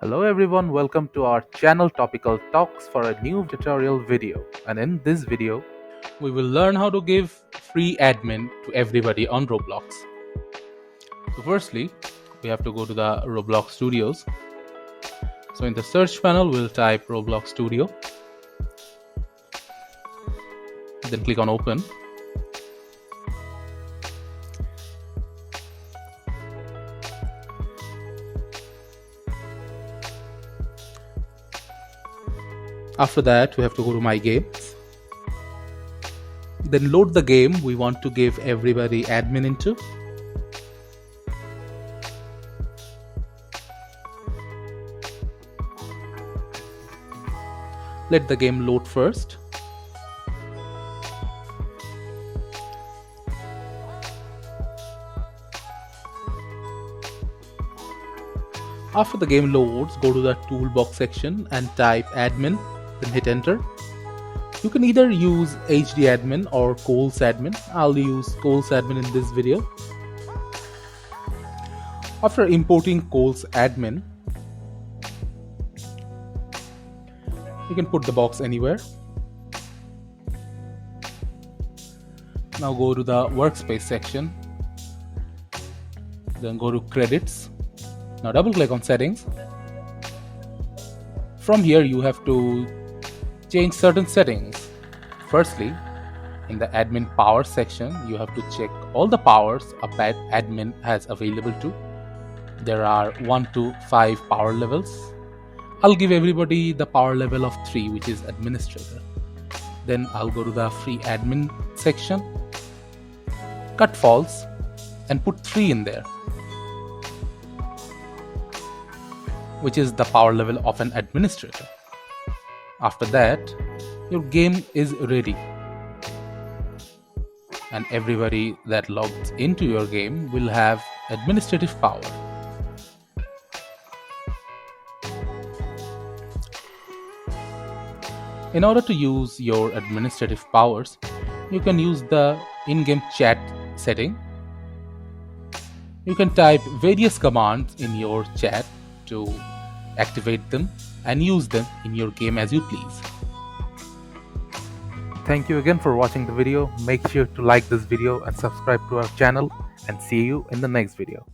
Hello everyone, welcome to our channel Topical Talks for a new tutorial video. And in this video, we will learn how to give free admin to everybody on Roblox. So firstly, we have to go to the Roblox Studios. So in the search panel, we'll type Roblox Studio. Then click on Open. After that, we have to go to My Games. Then load the game we want to give everybody admin into. Let the game load first. After the game loads, go to the toolbox section and type admin, then hit enter. You can either use HD admin or Coles admin. I'll use Coles admin in this video. After importing Coles admin, you can put the box anywhere. Now go to the workspace section. Then go to credits. Now double click on settings. From here you have to change certain settings. Firstly, in the admin power section, you have to check all the powers a admin has available to. There are 1 to 5 power levels. I'll give everybody the power level of 3, which is administrator. Then I'll go to the free admin section, cut false, and put 3 in there, which is the power level of an administrator. After that, your game is ready, and everybody that logs into your game will have administrative power. In order to use your administrative powers, you can use the in-game chat setting. You can type various commands in your chat to activate them and use them in your game as you please. Thank you again for watching the video. Make sure to like this video and subscribe to our channel, and see you in the next video.